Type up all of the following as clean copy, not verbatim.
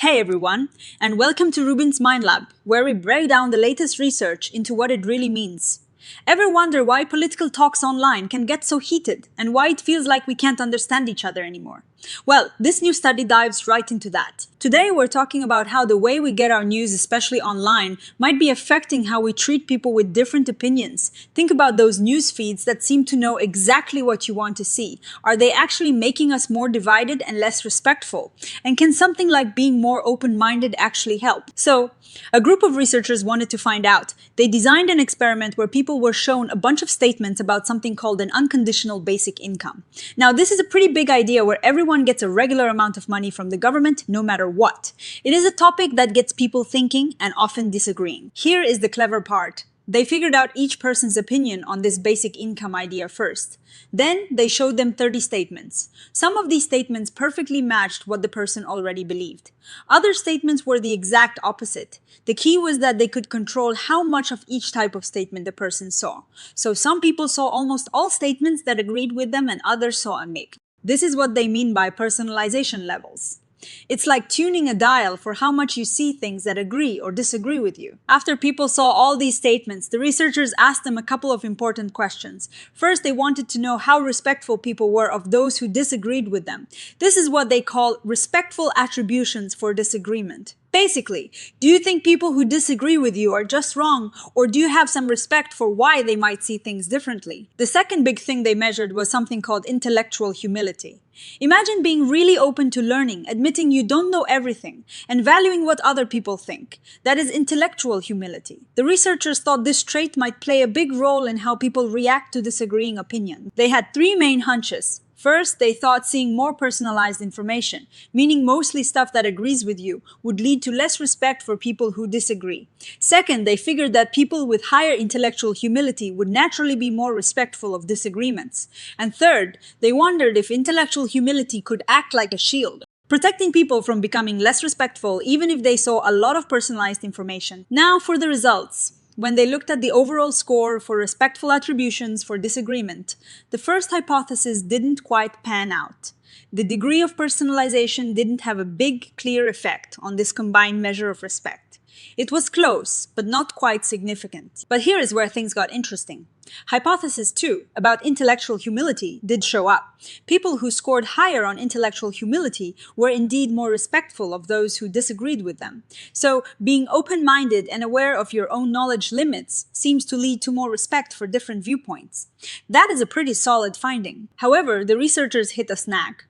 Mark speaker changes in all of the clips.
Speaker 1: Hey everyone, and welcome to RUBIN'S Mind Lab, where we break down the latest research into what it really means. Ever wonder why political talks online can get so heated and why it feels like we can't understand each other anymore? Well, this new study dives right into that. Today we're talking about how the way we get our news, especially online, might be affecting how we treat people with different opinions. Think about those news feeds that seem to know exactly what you want to see. Are they actually making us more divided and less respectful? And can something like being more open-minded actually help? So, a group of researchers wanted to find out. They designed an experiment where people were shown a bunch of statements about something called an unconditional basic income. Now, this is a pretty big idea where everyone gets a regular amount of money from the government no matter what. It is a topic that gets people thinking and often disagreeing. Here is the clever part. They figured out each person's opinion on this basic income idea first. Then they showed them 30 statements. Some of these statements perfectly matched what the person already believed. Other statements were the exact opposite. The key was that they could control how much of each type of statement the person saw. So some people saw almost all statements that agreed with them and others saw a mix. This is what they mean by personalization levels. It's like tuning a dial for how much you see things that agree or disagree with you. After people saw all these statements, the researchers asked them a couple of important questions. First, they wanted to know how respectful people were of those who disagreed with them. This is what they call respectful attributions for disagreement. Basically, do you think people who disagree with you are just wrong, or do you have some respect for why they might see things differently? The second big thing they measured was something called intellectual humility. Imagine being really open to learning, admitting you don't know everything, and valuing what other people think. That is intellectual humility. The researchers thought this trait might play a big role in how people react to disagreeing opinions. They had three main hunches. First, they thought seeing more personalized information, meaning mostly stuff that agrees with you, would lead to less respect for people who disagree. Second, they figured that people with higher intellectual humility would naturally be more respectful of disagreements. And third, they wondered if intellectual humility could act like a shield, protecting people from becoming less respectful even if they saw a lot of personalized information. Now for the results. When they looked at the overall score for respectful attributions for disagreement, the first hypothesis didn't quite pan out. The degree of personalization didn't have a big, clear effect on this combined measure of respect. It was close, but not quite significant. But here is where things got interesting. Hypothesis 2, about intellectual humility, did show up. People who scored higher on intellectual humility were indeed more respectful of those who disagreed with them. So, being open-minded and aware of your own knowledge limits seems to lead to more respect for different viewpoints. That is a pretty solid finding. However, the researchers hit a snag.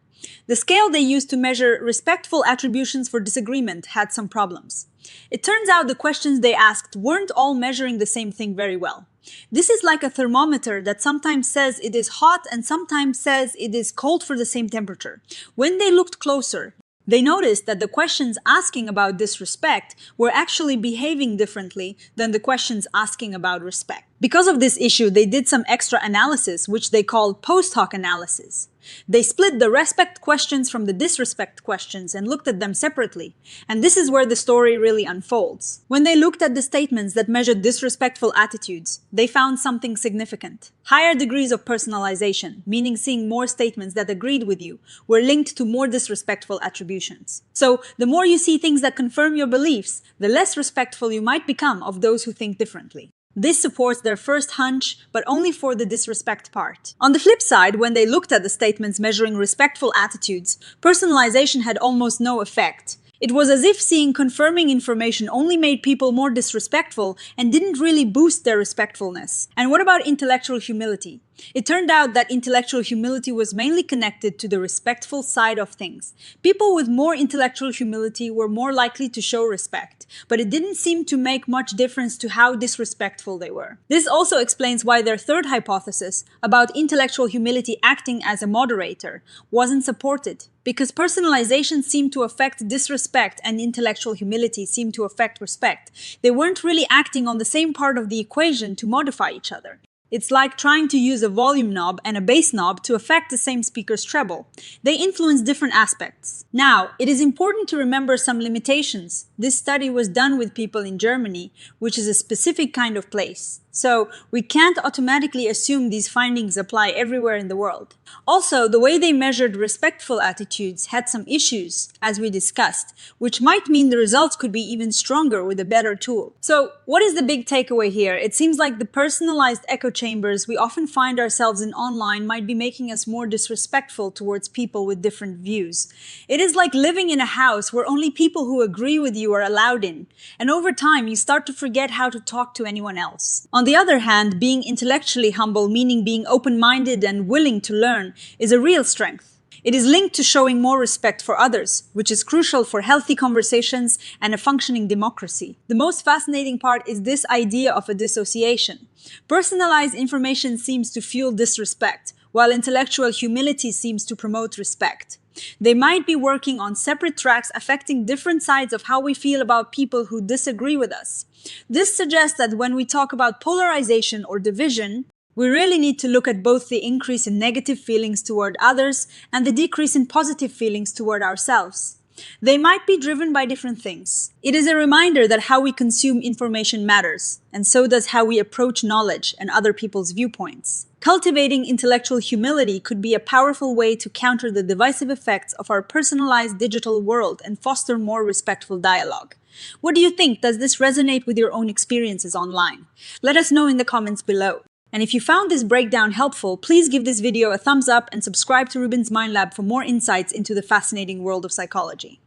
Speaker 1: The scale they used to measure respectful attributions for disagreement had some problems. It turns out the questions they asked weren't all measuring the same thing very well. This is like a thermometer that sometimes says it is hot and sometimes says it is cold for the same temperature. When they looked closer, they noticed that the questions asking about disrespect were actually behaving differently than the questions asking about respect. Because of this issue, they did some extra analysis, which they called post hoc analysis. They split the respect questions from the disrespect questions and looked at them separately. And this is where the story really unfolds. When they looked at the statements that measured disrespectful attitudes, they found something significant. Higher degrees of personalization, meaning seeing more statements that agreed with you, were linked to more disrespectful attributions. So, the more you see things that confirm your beliefs, the less respectful you might become of those who think differently. This supports their first hunch, but only for the disrespect part. On the flip side, when they looked at the statements measuring respectful attitudes, personalization had almost no effect. It was as if seeing confirming information only made people more disrespectful and didn't really boost their respectfulness. And what about intellectual humility? It turned out that intellectual humility was mainly connected to the respectful side of things. People with more intellectual humility were more likely to show respect, but it didn't seem to make much difference to how disrespectful they were. This also explains why their third hypothesis, about intellectual humility acting as a moderator, wasn't supported. Because personalization seemed to affect disrespect and intellectual humility seemed to affect respect, they weren't really acting on the same part of the equation to modify each other. It's like trying to use a volume knob and a bass knob to affect the same speaker's treble. They influence different aspects. Now, it is important to remember some limitations. This study was done with people in Germany, which is a specific kind of place. So we can't automatically assume these findings apply everywhere in the world. Also, the way they measured respectful attitudes had some issues, as we discussed, which might mean the results could be even stronger with a better tool. So what is the big takeaway here? It seems like the personalized echo chambers we often find ourselves in online might be making us more disrespectful towards people with different views. It is like living in a house where only people who agree with you are allowed in, and over time you start to forget how to talk to anyone else. On the other hand, being intellectually humble, meaning being open-minded and willing to learn, is a real strength. It is linked to showing more respect for others, which is crucial for healthy conversations and a functioning democracy. The most fascinating part is this idea of a dissociation. Personalized information seems to fuel disrespect, while intellectual humility seems to promote respect. They might be working on separate tracks affecting different sides of how we feel about people who disagree with us. This suggests that when we talk about polarization or division, we really need to look at both the increase in negative feelings toward others and the decrease in positive feelings toward ourselves. They might be driven by different things. It is a reminder that how we consume information matters, and so does how we approach knowledge and other people's viewpoints. Cultivating intellectual humility could be a powerful way to counter the divisive effects of our personalized digital world and foster more respectful dialogue. What do you think? Does this resonate with your own experiences online? Let us know in the comments below. And if you found this breakdown helpful, please give this video a thumbs up and subscribe to RUBIN'S Mind Lab for more insights into the fascinating world of psychology.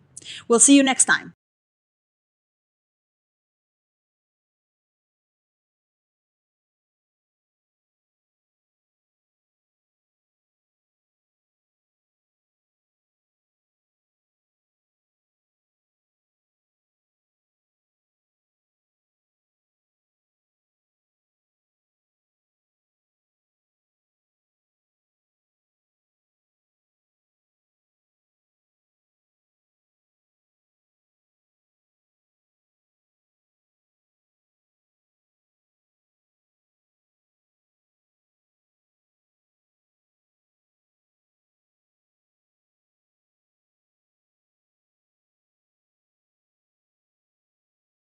Speaker 1: We'll see you next time.